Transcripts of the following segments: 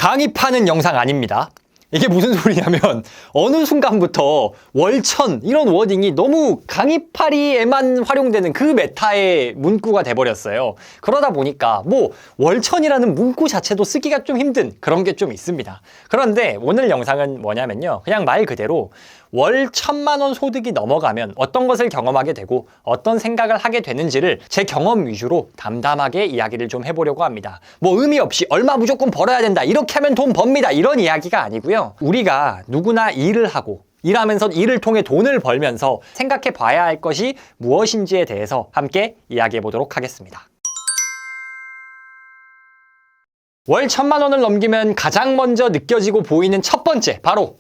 강의 파는 영상 아닙니다. 이게 무슨 소리냐면 어느 순간부터 월천 이런 워딩이 너무 강의파리에만 활용되는 그 메타의 문구가 돼버렸어요. 그러다 보니까 뭐 월천이라는 문구 자체도 쓰기가 좀 힘든 그런 게 좀 있습니다. 그런데 오늘 영상은 뭐냐면요, 그냥 말 그대로 월 1,000만 원 소득이 넘어가면 어떤 것을 경험하게 되고 어떤 생각을 하게 되는지를 제 경험 위주로 담담하게 이야기를 좀 해보려고 합니다. 뭐 의미 없이 얼마 무조건 벌어야 된다, 이렇게 하면 돈 법니다, 이런 이야기가 아니고요. 우리가 누구나 일을 하고 일하면서 일을 통해 돈을 벌면서 생각해 봐야 할 것이 무엇인지에 대해서 함께 이야기해 보도록 하겠습니다. 월 1,000만 원을 넘기면 가장 먼저 느껴지고 보이는 첫 번째, 바로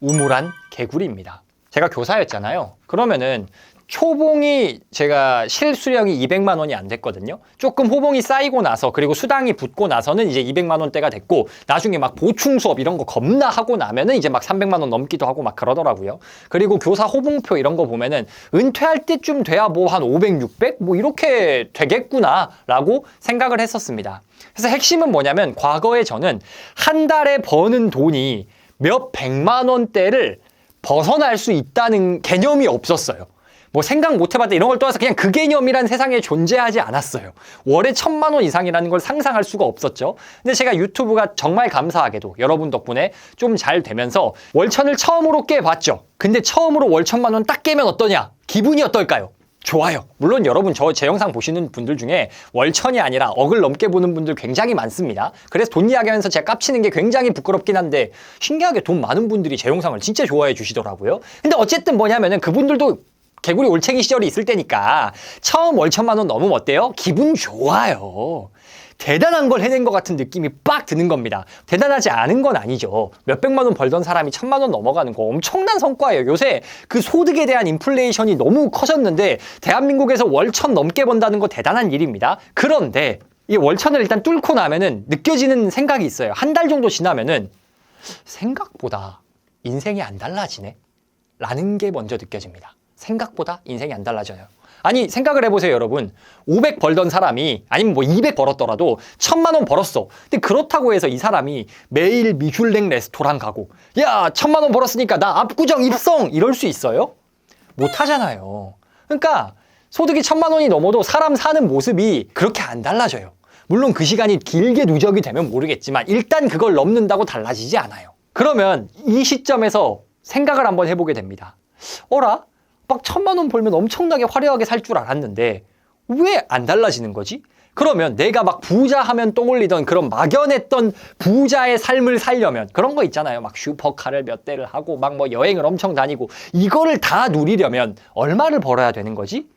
우물안 개구리입니다. 제가 교사였잖아요. 그러면은 초봉이 제가 실수령이 200만 원이 안 됐거든요. 조금 호봉이 쌓이고 나서, 그리고 수당이 붙고 나서는 이제 200만 원대가 됐고, 나중에 막 보충 수업 이런 거 겁나 하고 나면은 이제 막 300만 원 넘기도 하고 막 그러더라고요. 그리고 교사 호봉표 이런 거 보면은 은퇴할 때쯤 돼야 뭐 한 500, 600? 뭐 이렇게 되겠구나 라고 생각을 했었습니다. 그래서 핵심은 뭐냐면, 과거에 저는 한 달에 버는 돈이 몇 백만 원대를 벗어날 수 있다는 개념이 없었어요. 뭐 생각 못 해봤다 이런 걸 떠나서 그냥 그 개념이란 세상에 존재하지 않았어요. 월에 1,000만 원 이상이라는 걸 상상할 수가 없었죠. 근데 제가 유튜브가 정말 감사하게도 여러분 덕분에 좀 잘 되면서 월천을 처음으로 깨봤죠. 근데 처음으로 월 1,000만 원 딱 깨면 어떠냐? 기분이 어떨까요? 좋아요. 물론 여러분 제 영상 보시는 분들 중에 월천이 아니라 억을 넘게 보는 분들 굉장히 많습니다. 그래서 돈 이야기하면서 제가 깝치는 게 굉장히 부끄럽긴 한데, 신기하게 돈 많은 분들이 제 영상을 진짜 좋아해 주시더라고요. 근데 어쨌든 뭐냐면은 그분들도 개구리 올챙이 시절이 있을 때니까 처음 월 1,000만 원 넘으면 어때요? 기분 좋아요. 대단한 걸 해낸 것 같은 느낌이 빡 드는 겁니다. 대단하지 않은 건 아니죠. 몇백만 원 벌던 사람이 1,000만 원 넘어가는 거 엄청난 성과예요. 요새 그 소득에 대한 인플레이션이 너무 커졌는데 대한민국에서 월 1,000 넘게 번다는 거 대단한 일입니다. 그런데 이 월 1,000을 일단 뚫고 나면은 느껴지는 생각이 있어요. 한 달 정도 지나면은 생각보다 인생이 안 달라지네 라는 게 먼저 느껴집니다. 생각보다 인생이 안 달라져요. 아니, 생각을 해보세요, 여러분. 500 벌던 사람이, 아니면 뭐 200 벌었더라도 1,000만 원 벌었어. 근데 그렇다고 해서 이 사람이 매일 미슐랭 레스토랑 가고, 야, 1,000만 원 벌었으니까 나 압구정 입성! 이럴 수 있어요? 못 하잖아요. 그러니까 소득이 1,000만 원이 넘어도 사람 사는 모습이 그렇게 안 달라져요. 물론 그 시간이 길게 누적이 되면 모르겠지만 일단 그걸 넘는다고 달라지지 않아요. 그러면 이 시점에서 생각을 한번 해보게 됩니다. 어라? 막 1,000만 원 벌면 엄청나게 화려하게 살 줄 알았는데 왜 안 달라지는 거지? 그러면 내가 막 부자 하면 떠올리던 그런 막연했던 부자의 삶을 살려면, 그런 거 있잖아요. 막 슈퍼카를 몇 대를 하고 막 뭐 여행을 엄청 다니고, 이거를 다 누리려면 얼마를 벌어야 되는 거지?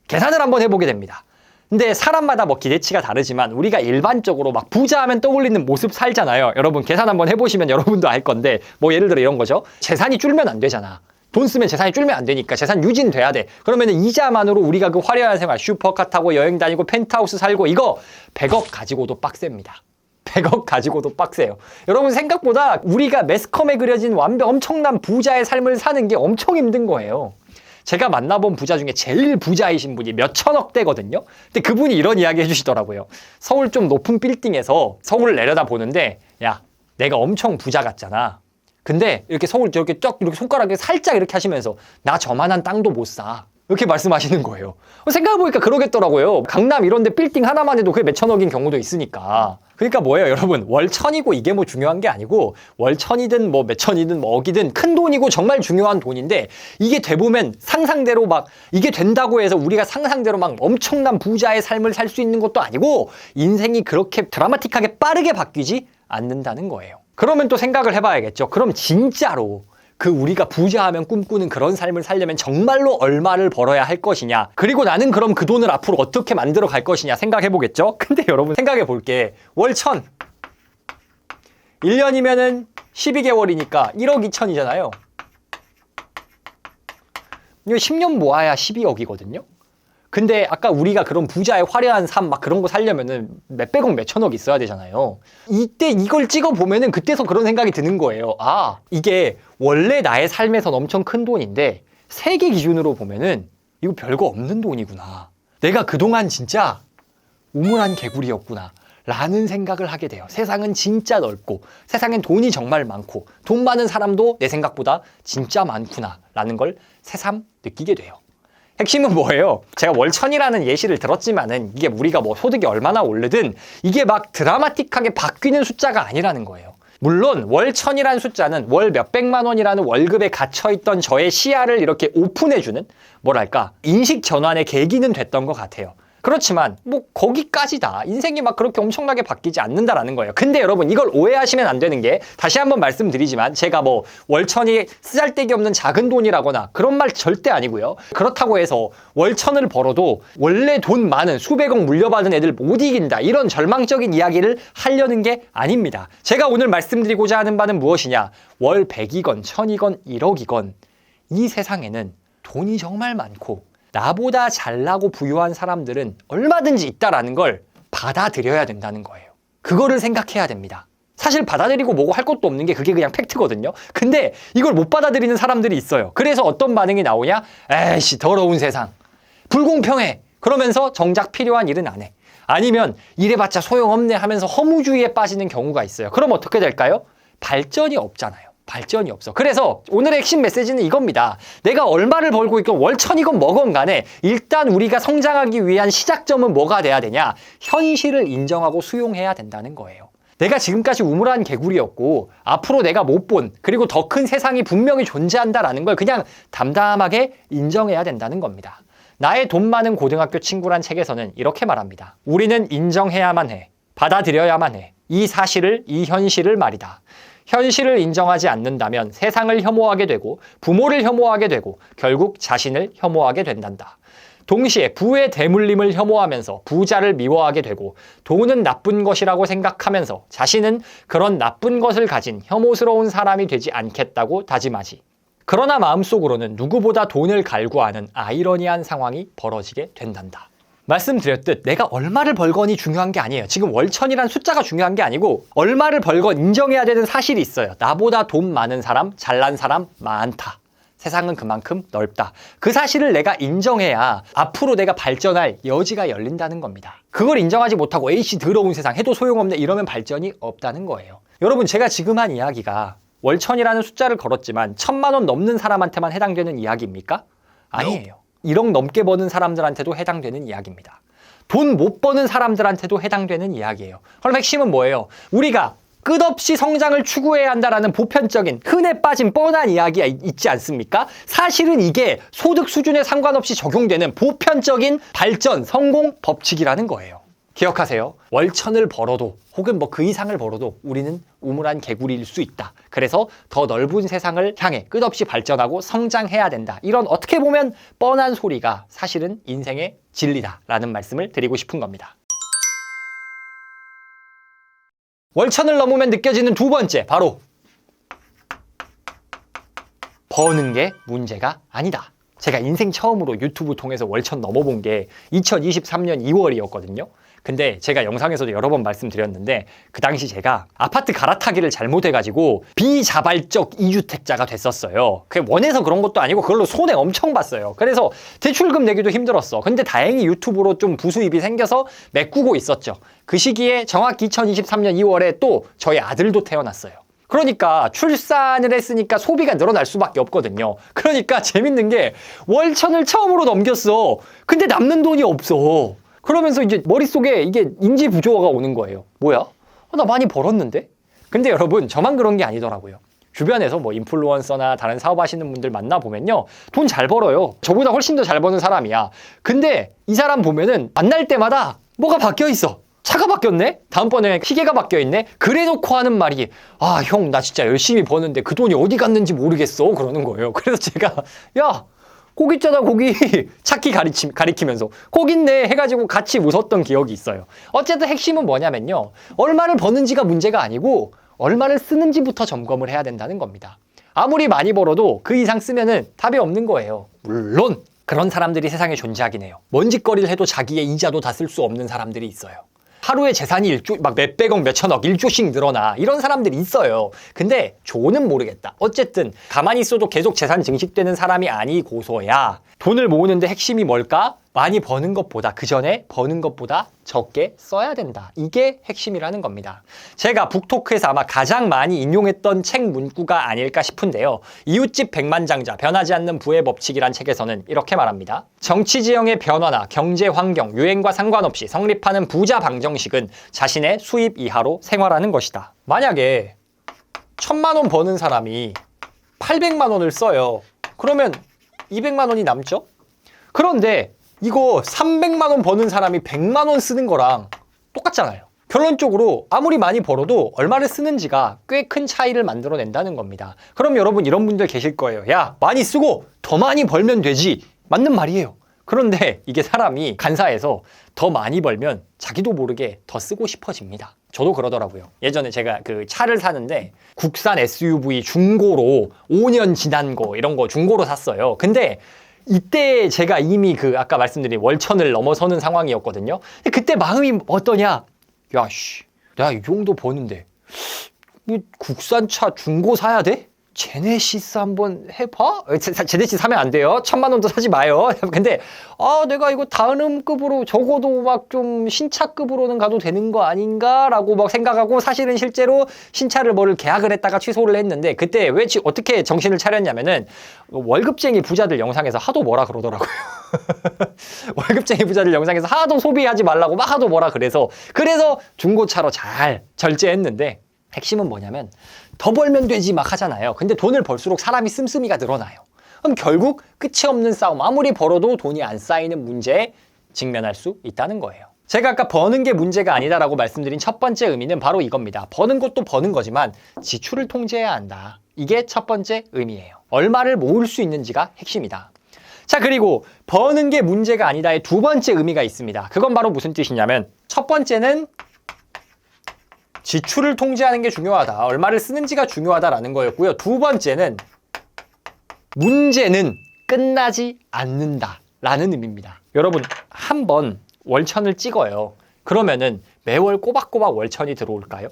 계산을 한번 해보게 됩니다. 근데 사람마다 뭐 기대치가 다르지만 우리가 일반적으로 막 부자 하면 떠올리는 모습 살잖아요. 여러분 계산 한번 해보시면 여러분도 알 건데, 뭐 예를 들어 이런 거죠. 재산이 줄면 안 되잖아. 돈 쓰면 재산이 줄면 안 되니까 재산 유지돼야 돼. 그러면 이자만으로 우리가 그 화려한 생활, 슈퍼카 타고 여행 다니고 펜트하우스 살고, 이거 100억 가지고도 빡셉니다. 100억 가지고도 빡세요. 여러분 생각보다 우리가 매스컴에 그려진 엄청난 부자의 삶을 사는 게 엄청 힘든 거예요. 제가 만나본 부자 중에 제일 부자이신 분이 몇 천억대거든요. 근데 그분이 이런 이야기 해주시더라고요. 서울 좀 높은 빌딩에서 서울을 내려다 보는데, 야, 내가 엄청 부자 같잖아. 근데 이렇게 서울 저렇게 쫙 이렇게 손가락에 살짝 이렇게 하시면서 나 저만한 땅도 못 사. 이렇게 말씀하시는 거예요. 생각해보니까 그러겠더라고요. 강남 이런 데 빌딩 하나만 해도 그게 몇 천억인 경우도 있으니까. 그러니까 뭐예요, 여러분? 월 1,000이고 이게 뭐 중요한 게 아니고, 월 1,000이든 뭐 몇 천이든 뭐 억이든 큰 돈이고 정말 중요한 돈인데, 이게 돼보면 상상대로 막 이게 된다고 해서 우리가 상상대로 막 엄청난 부자의 삶을 살 수 있는 것도 아니고, 인생이 그렇게 드라마틱하게 빠르게 바뀌지 않는다는 거예요. 그러면 또 생각을 해봐야겠죠. 그럼 진짜로 그 우리가 부자하면 꿈꾸는 그런 삶을 살려면 정말로 얼마를 벌어야 할 것이냐, 그리고 나는 그럼 그 돈을 앞으로 어떻게 만들어 갈 것이냐 생각해보겠죠. 근데 여러분 생각해볼게. 월 1,000 1년이면은 12개월이니까 1억 2천이잖아요. 이거 10년 모아야 12억이거든요. 근데 아까 우리가 그런 부자의 화려한 삶 막 그런 거 살려면은 몇백억 몇천억 있어야 되잖아요. 이때 이걸 찍어보면은 그때서 그런 생각이 드는 거예요. 아, 이게 원래 나의 삶에선 엄청 큰 돈인데 세계 기준으로 보면은 이거 별거 없는 돈이구나. 내가 그동안 진짜 우물안 개구리였구나 라는 생각을 하게 돼요. 세상은 진짜 넓고 세상엔 돈이 정말 많고 돈 많은 사람도 내 생각보다 진짜 많구나 라는 걸 새삼 느끼게 돼요. 핵심은 뭐예요? 제가 월천이라는 예시를 들었지만은 이게 우리가 뭐 소득이 얼마나 오르든 이게 막 드라마틱하게 바뀌는 숫자가 아니라는 거예요. 물론 월천이라는 숫자는 월 몇백만 원이라는 월급에 갇혀있던 저의 시야를 이렇게 오픈해주는 뭐랄까 인식 전환의 계기는 됐던 것 같아요. 그렇지만 뭐 거기까지다. 인생이 막 그렇게 엄청나게 바뀌지 않는다라는 거예요. 근데 여러분 이걸 오해하시면 안 되는 게 다시 한번 말씀드리지만 제가 뭐 월천이 쓰잘데기 없는 작은 돈이라거나 그런 말 절대 아니고요. 그렇다고 해서 월천을 벌어도 원래 돈 많은 수백억 물려받은 애들 못 이긴다. 이런 절망적인 이야기를 하려는 게 아닙니다. 제가 오늘 말씀드리고자 하는 바는 무엇이냐. 월 100이건 1000이건 1억이건 이 세상에는 돈이 정말 많고 나보다 잘나고 부유한 사람들은 얼마든지 있다라는 걸 받아들여야 된다는 거예요. 그거를 생각해야 됩니다. 사실 받아들이고 뭐고 할 것도 없는 게 그게 그냥 팩트거든요. 근데 이걸 못 받아들이는 사람들이 있어요. 그래서 어떤 반응이 나오냐? 에이씨 더러운 세상. 불공평해. 그러면서 정작 필요한 일은 안 해. 아니면 이래봤자 소용없네 하면서 허무주의에 빠지는 경우가 있어요. 그럼 어떻게 될까요? 발전이 없잖아요. 발전이 없어. 그래서 오늘의 핵심 메시지는 이겁니다. 내가 얼마를 벌고 있건 월천이건 뭐건 간에 일단 우리가 성장하기 위한 시작점은 뭐가 돼야 되냐? 현실을 인정하고 수용해야 된다는 거예요. 내가 지금까지 우물한 개구리였고 앞으로 내가 못 본 그리고 더 큰 세상이 분명히 존재한다라는 걸 그냥 담담하게 인정해야 된다는 겁니다. 나의 돈 많은 고등학교 친구란 책에서는 이렇게 말합니다. 우리는 인정해야만 해. 받아들여야만 해. 이 사실을, 이 현실을 말이다. 현실을 인정하지 않는다면 세상을 혐오하게 되고 부모를 혐오하게 되고 결국 자신을 혐오하게 된단다. 동시에 부의 대물림을 혐오하면서 부자를 미워하게 되고 돈은 나쁜 것이라고 생각하면서 자신은 그런 나쁜 것을 가진 혐오스러운 사람이 되지 않겠다고 다짐하지. 그러나 마음속으로는 누구보다 돈을 갈구하는 아이러니한 상황이 벌어지게 된단다. 말씀드렸듯 내가 얼마를 벌건이 중요한 게 아니에요. 지금 월천이란 숫자가 중요한 게 아니고 얼마를 벌건 인정해야 되는 사실이 있어요. 나보다 돈 많은 사람, 잘난 사람 많다. 세상은 그만큼 넓다. 그 사실을 내가 인정해야 앞으로 내가 발전할 여지가 열린다는 겁니다. 그걸 인정하지 못하고 에이씨 더러운 세상 해도 소용없네 이러면 발전이 없다는 거예요. 여러분 제가 지금 한 이야기가 월천이라는 숫자를 걸었지만 1000만 원 넘는 사람한테만 해당되는 이야기입니까? 아니에요. 1억 넘게 버는 사람들한테도 해당되는 이야기입니다. 돈 못 버는 사람들한테도 해당되는 이야기예요. 그럼 핵심은 뭐예요? 우리가 끝없이 성장을 추구해야 한다라는 보편적인 흔해 빠진 뻔한 이야기가 있지 않습니까? 사실은 이게 소득 수준에 상관없이 적용되는 보편적인 발전, 성공 법칙이라는 거예요. 기억하세요. 월천을 벌어도 혹은 뭐 그 이상을 벌어도 우리는 우물한 개구리일 수 있다. 그래서 더 넓은 세상을 향해 끝없이 발전하고 성장해야 된다. 이런 어떻게 보면 뻔한 소리가 사실은 인생의 진리다라는 말씀을 드리고 싶은 겁니다. 월천을 넘으면 느껴지는 두 번째, 바로 버는 게 문제가 아니다. 제가 인생 처음으로 유튜브 통해서 월천 넘어본 게 2023년 2월이었거든요. 근데 제가 영상에서도 여러 번 말씀드렸는데 그 당시 제가 아파트 갈아타기를 잘못해가지고 비자발적 2주택자가 됐었어요. 그게 원해서 그런 것도 아니고 그걸로 손해 엄청 봤어요. 그래서 대출금 내기도 힘들었어. 근데 다행히 유튜브로 좀 부수입이 생겨서 메꾸고 있었죠. 그 시기에 정확히 2023년 2월에 또 저희 아들도 태어났어요. 그러니까 출산을 했으니까 소비가 늘어날 수밖에 없거든요. 그러니까 재밌는 게 월천을 처음으로 넘겼어. 근데 남는 돈이 없어. 그러면서 이제 머릿속에 이게 인지 부조화가 오는 거예요. 뭐야? 나 많이 벌었는데? 근데 여러분 저만 그런 게 아니더라고요. 주변에서 뭐 인플루언서나 다른 사업하시는 분들 만나보면요. 돈 잘 벌어요. 저보다 훨씬 더 잘 버는 사람이야. 근데 이 사람 보면은 만날 때마다 뭐가 바뀌어 있어. 차가 바뀌었네? 다음번에 시계가 바뀌어있네? 그래놓고 하는 말이 아, 형, 나 진짜 열심히 버는데 그 돈이 어디 갔는지 모르겠어. 그러는 거예요. 그래서 제가 야, 거기 있잖아, 거기. 찾기 가리키면서 거기 있네 해가지고 같이 웃었던 기억이 있어요. 어쨌든 핵심은 뭐냐면요. 얼마를 버는지가 문제가 아니고 얼마를 쓰는지부터 점검을 해야 된다는 겁니다. 아무리 많이 벌어도 그 이상 쓰면은 답이 없는 거예요. 물론 그런 사람들이 세상에 존재하긴 해요. 먼짓거리를 해도 자기의 이자도 다 쓸 수 없는 사람들이 있어요. 하루에 재산이 막 몇백억, 몇천억, 1조씩 늘어나. 이런 사람들이 있어요. 근데 조는 모르겠다. 어쨌든 가만히 있어도 계속 재산 증식되는 사람이 아니고서야 돈을 모으는데 핵심이 뭘까? 많이 버는 것보다, 그 전에 버는 것보다 적게 써야 된다. 이게 핵심이라는 겁니다. 제가 북토크에서 아마 가장 많이 인용했던 책 문구가 아닐까 싶은데요. 이웃집 백만장자, 변하지 않는 부의 법칙이란 책에서는 이렇게 말합니다. 정치 지형의 변화나 경제 환경, 유행과 상관없이 성립하는 부자 방정식은 자신의 수입 이하로 생활하는 것이다. 만약에 1,000만 원 버는 사람이 800만 원을 써요. 그러면 200만 원이 남죠? 그런데 이거 300만 원 버는 사람이 100만 원 쓰는 거랑 똑같잖아요. 결론적으로 아무리 많이 벌어도 얼마를 쓰는지가 꽤 큰 차이를 만들어낸다는 겁니다. 그럼 여러분 이런 분들 계실 거예요. 야, 많이 쓰고 더 많이 벌면 되지. 맞는 말이에요. 그런데 이게 사람이 간사해서 더 많이 벌면 자기도 모르게 더 쓰고 싶어집니다. 저도 그러더라고요. 예전에 제가 그 차를 사는데 국산 SUV 중고로 5년 지난 거 이런 거 중고로 샀어요. 근데 이때 제가 이미 그 아까 말씀드린 월천을 넘어서는 상황이었거든요. 근데 그때 마음이 어떠냐? 야, 씨, 내가 이 정도 버는데 뭐 국산차 중고 사야 돼? 제네시스 한번 해봐? 제네시스 사면 안 돼요. 1,000만 원도 사지 마요. 근데 내가 이거 다음 급으로 적어도 막 좀 신차급으로는 가도 되는 거 아닌가라고 막 생각하고 사실은 실제로 신차를 뭐를 계약을 했다가 취소를 했는데 그때 어떻게 정신을 차렸냐면은 월급쟁이 부자들 영상에서 하도 뭐라 그러더라고요. 월급쟁이 부자들 영상에서 하도 소비하지 말라고 막 하도 뭐라 그래서 중고차로 잘 절제했는데 핵심은 뭐냐면 더 벌면 되지 막 하잖아요. 근데 돈을 벌수록 사람이 씀씀이가 늘어나요. 그럼 결국 끝이 없는 싸움, 아무리 벌어도 돈이 안 쌓이는 문제에 직면할 수 있다는 거예요. 제가 아까 버는 게 문제가 아니다라고 말씀드린 첫 번째 의미는 바로 이겁니다. 버는 것도 버는 거지만 지출을 통제해야 한다. 이게 첫 번째 의미예요. 얼마를 모을 수 있는지가 핵심이다. 자, 그리고 버는 게 문제가 아니다의 두 번째 의미가 있습니다. 그건 바로 무슨 뜻이냐면 첫 번째는 지출을 통제하는 게 중요하다. 얼마를 쓰는지가 중요하다라는 거였고요. 두 번째는 문제는 끝나지 않는다라는 의미입니다. 여러분, 한번 월천을 찍어요. 그러면은 매월 꼬박꼬박 월천이 들어올까요?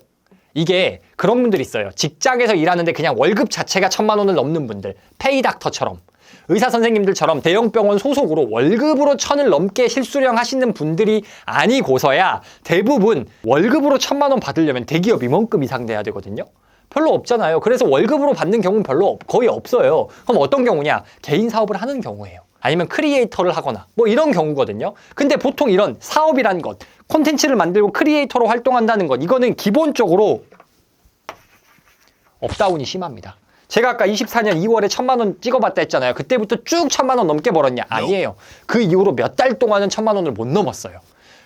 이게 그런 분들 있어요. 직장에서 일하는데 그냥 월급 자체가 1,000만 원을 넘는 분들, 페이닥터처럼 의사 선생님들처럼 대형 병원 소속으로 월급으로 1,000을 넘게 실수령 하시는 분들이 아니고서야 대부분 월급으로 1,000만 원 받으려면 대기업 임원급 이상 돼야 되거든요. 별로 없잖아요. 그래서 월급으로 받는 경우는 거의 없어요. 그럼 어떤 경우냐? 개인 사업을 하는 경우예요. 아니면 크리에이터를 하거나 뭐 이런 경우거든요. 근데 보통 이런 사업이란 것, 콘텐츠를 만들고 크리에이터로 활동한다는 것, 이거는 기본적으로 업다운이 심합니다. 제가 아까 24년 2월에 1,000만 원 찍어봤다 했잖아요. 그때부터 쭉 1,000만 원 넘게 벌었냐? 아니에요. 그 이후로 몇 달 동안은 1,000만 원을 못 넘었어요.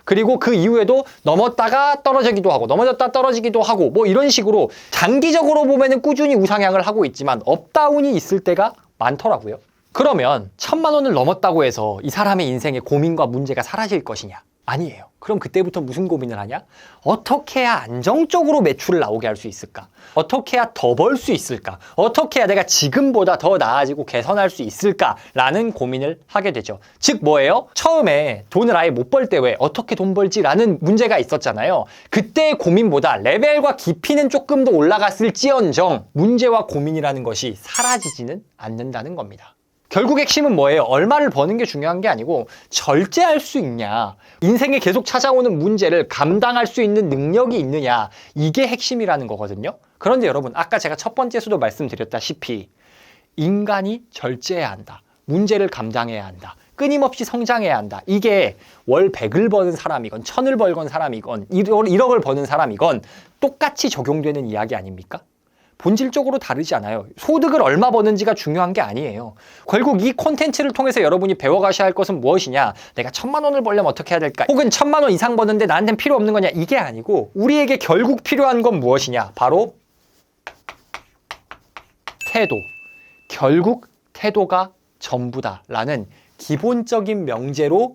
그리고 그 이후에도 넘었다가 떨어지기도 하고 넘어졌다 떨어지기도 하고 뭐 이런 식으로 장기적으로 보면은 꾸준히 우상향을 하고 있지만 업다운이 있을 때가 많더라고요. 그러면 1,000만 원을 넘었다고 해서 이 사람의 인생의 고민과 문제가 사라질 것이냐? 아니에요. 그럼 그때부터 무슨 고민을 하냐? 어떻게 해야 안정적으로 매출을 나오게 할 수 있을까? 어떻게 해야 더 벌 수 있을까? 어떻게 해야 내가 지금보다 더 나아지고 개선할 수 있을까? 라는 고민을 하게 되죠. 즉 뭐예요? 처음에 돈을 아예 못 벌 때 왜 어떻게 돈 벌지? 라는 문제가 있었잖아요. 그때의 고민보다 레벨과 깊이는 조금 더 올라갔을지언정 문제와 고민이라는 것이 사라지지는 않는다는 겁니다. 결국 핵심은 뭐예요? 얼마를 버는 게 중요한 게 아니고 절제할 수 있냐, 인생에 계속 찾아오는 문제를 감당할 수 있는 능력이 있느냐, 이게 핵심이라는 거거든요. 그런데 여러분, 아까 제가 첫 번째에서도 말씀드렸다시피 인간이 절제해야 한다, 문제를 감당해야 한다, 끊임없이 성장해야 한다. 이게 월 100을 버는 사람이건 1,000을 벌건 사람이건 1억을 버는 사람이건 똑같이 적용되는 이야기 아닙니까? 본질적으로 다르지 않아요. 소득을 얼마 버는지가 중요한 게 아니에요. 결국 이 콘텐츠를 통해서 여러분이 배워가셔야 할 것은 무엇이냐? 내가 1,000만 원을 벌려면 어떻게 해야 될까? 혹은 1,000만 원 이상 버는데 나한테는 필요 없는 거냐? 이게 아니고 우리에게 결국 필요한 건 무엇이냐? 바로 태도. 결국 태도가 전부다라는 기본적인 명제로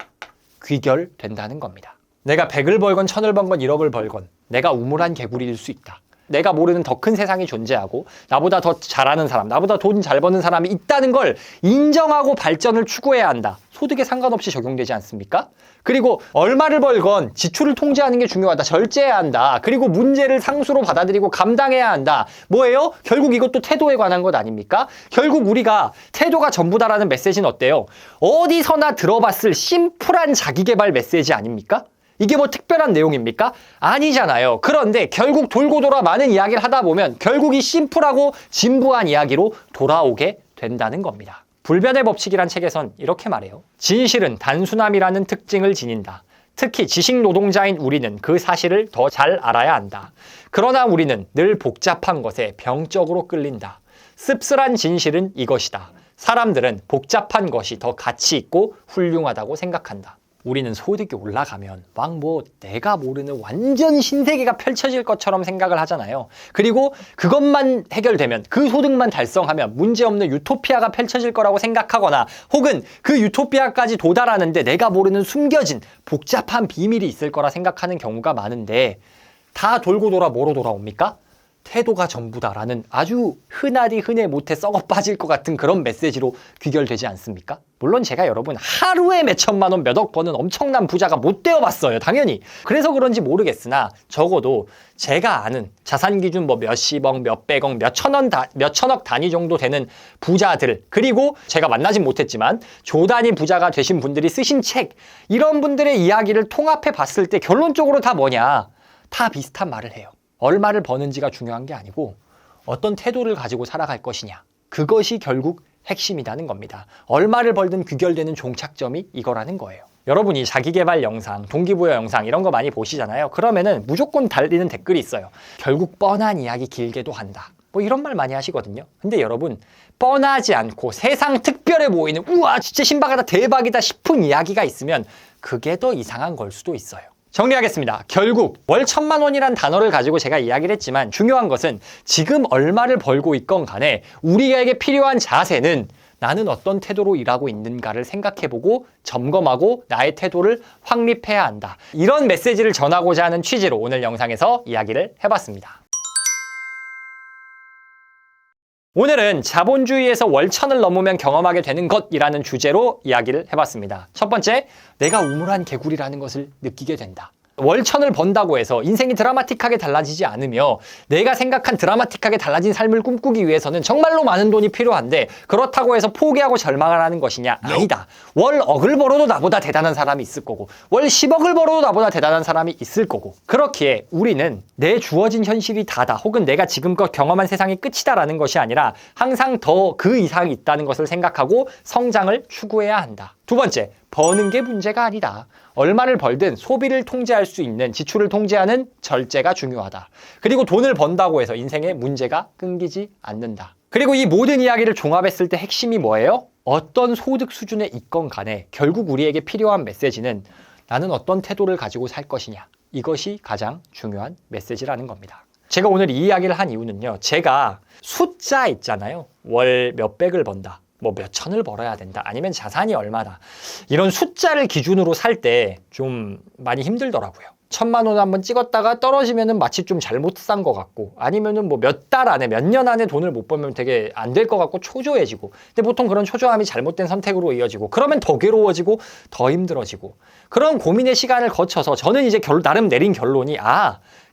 귀결된다는 겁니다. 내가 100을 벌건 1,000을 벌건 1억을 벌건 내가 우물한 개구리일 수 있다. 내가 모르는 더 큰 세상이 존재하고 나보다 더 잘하는 사람, 나보다 돈 잘 버는 사람이 있다는 걸 인정하고 발전을 추구해야 한다. 소득에 상관없이 적용되지 않습니까? 그리고 얼마를 벌건 지출을 통제하는 게 중요하다. 절제해야 한다. 그리고 문제를 상수로 받아들이고 감당해야 한다. 뭐예요? 결국 이것도 태도에 관한 것 아닙니까? 결국 우리가 태도가 전부다라는 메시지는 어때요? 어디서나 들어봤을 심플한 자기계발 메시지 아닙니까? 이게 뭐 특별한 내용입니까? 아니잖아요. 그런데 결국 돌고 돌아 많은 이야기를 하다 보면 결국 이 심플하고 진부한 이야기로 돌아오게 된다는 겁니다. 불변의 법칙이란 책에선 이렇게 말해요. 진실은 단순함이라는 특징을 지닌다. 특히 지식 노동자인 우리는 그 사실을 더 잘 알아야 한다. 그러나 우리는 늘 복잡한 것에 병적으로 끌린다. 씁쓸한 진실은 이것이다. 사람들은 복잡한 것이 더 가치 있고 훌륭하다고 생각한다. 우리는 소득이 올라가면 막 내가 모르는 완전 신세계가 펼쳐질 것처럼 생각을 하잖아요. 그리고 그것만 해결되면 그 소득만 달성하면 문제없는 유토피아가 펼쳐질 거라고 생각하거나 혹은 그 유토피아까지 도달하는데 내가 모르는 숨겨진 복잡한 비밀이 있을 거라 생각하는 경우가 많은데 다 돌고 돌아 뭐로 돌아옵니까? 태도가 전부다라는 아주 흔하디 흔해 못해 썩어 빠질 것 같은 그런 메시지로 귀결되지 않습니까? 물론 제가 여러분 하루에 몇 천만 원, 몇억 버는 엄청난 부자가 못 되어봤어요. 당연히. 그래서 그런지 모르겠으나 적어도 제가 아는 자산 기준 몇십억, 몇백억, 몇천억 단위 정도 되는 부자들 그리고 제가 만나진 못했지만 조 단위 부자가 되신 분들이 쓰신 책 이런 분들의 이야기를 통합해 봤을 때 결론적으로 다 뭐냐? 다 비슷한 말을 해요. 얼마를 버는지가 중요한 게 아니고 어떤 태도를 가지고 살아갈 것이냐. 그것이 결국 핵심이라는 겁니다. 얼마를 벌든 귀결되는 종착점이 이거라는 거예요. 여러분이 자기계발 영상, 동기부여 영상 이런 거 많이 보시잖아요. 그러면은 무조건 달리는 댓글이 있어요. 결국 뻔한 이야기 길게도 한다. 뭐 이런 말 많이 하시거든요. 근데 여러분 뻔하지 않고 세상 특별해 보이는 우와 진짜 신박하다 대박이다 싶은 이야기가 있으면 그게 더 이상한 걸 수도 있어요. 정리하겠습니다. 결국 월 1,000만 원이란 단어를 가지고 제가 이야기를 했지만 중요한 것은 지금 얼마를 벌고 있건 간에 우리에게 필요한 자세는 나는 어떤 태도로 일하고 있는가를 생각해보고 점검하고 나의 태도를 확립해야 한다. 이런 메시지를 전하고자 하는 취지로 오늘 영상에서 이야기를 해봤습니다. 오늘은 자본주의에서 월 1,000을 넘으면 경험하게 되는 것이라는 주제로 이야기를 해봤습니다. 첫 번째, 내가 우물한 개구리라는 것을 느끼게 된다. 월 1,000을 번다고 해서 인생이 드라마틱하게 달라지지 않으며 내가 생각한 드라마틱하게 달라진 삶을 꿈꾸기 위해서는 정말로 많은 돈이 필요한데 그렇다고 해서 포기하고 절망을 하는 것이냐? 아니다. 월 억을 벌어도 나보다 대단한 사람이 있을 거고 월 10억을 벌어도 나보다 대단한 사람이 있을 거고 그렇기에 우리는 내 주어진 현실이 다다 혹은 내가 지금껏 경험한 세상이 끝이다라는 것이 아니라 항상 더 그 이상이 있다는 것을 생각하고 성장을 추구해야 한다. 두 번째, 버는 게 문제가 아니다. 얼마를 벌든 소비를 통제할 수 있는 지출을 통제하는 절제가 중요하다. 그리고 돈을 번다고 해서 인생에 문제가 끊기지 않는다. 그리고 이 모든 이야기를 종합했을 때 핵심이 뭐예요? 어떤 소득 수준에 있건 간에 결국 우리에게 필요한 메시지는 나는 어떤 태도를 가지고 살 것이냐. 이것이 가장 중요한 메시지라는 겁니다. 제가 오늘 이 이야기를 한 이유는요. 제가 숫자 있잖아요. 월 몇백을 번다. 몇천을 벌어야 된다. 아니면 자산이 얼마다. 이런 숫자를 기준으로 살 때 좀 많이 힘들더라고요. 1,000만 원 한번 찍었다가 떨어지면은 마치 좀 잘못 산 것 같고 아니면은 몇 달 안에 몇 년 안에 돈을 못 벌면 되게 안 될 것 같고 초조해지고 근데 보통 그런 초조함이 잘못된 선택으로 이어지고 그러면 더 괴로워지고 더 힘들어지고 그런 고민의 시간을 거쳐서 저는 이제 나름 내린 결론이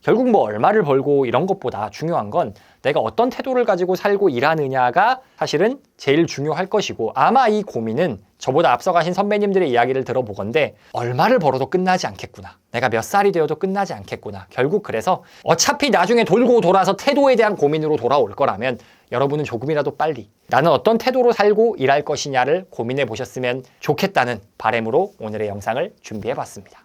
결국 얼마를 벌고 이런 것보다 중요한 건 내가 어떤 태도를 가지고 살고 일하느냐가 사실은 제일 중요할 것이고 아마 이 고민은 저보다 앞서가신 선배님들의 이야기를 들어보건대 얼마를 벌어도 끝나지 않겠구나. 내가 몇 살이 되어도 끝나지 않겠구나. 결국 그래서 어차피 나중에 돌고 돌아서 태도에 대한 고민으로 돌아올 거라면 여러분은 조금이라도 빨리 나는 어떤 태도로 살고 일할 것이냐를 고민해 보셨으면 좋겠다는 바람으로 오늘의 영상을 준비해 봤습니다.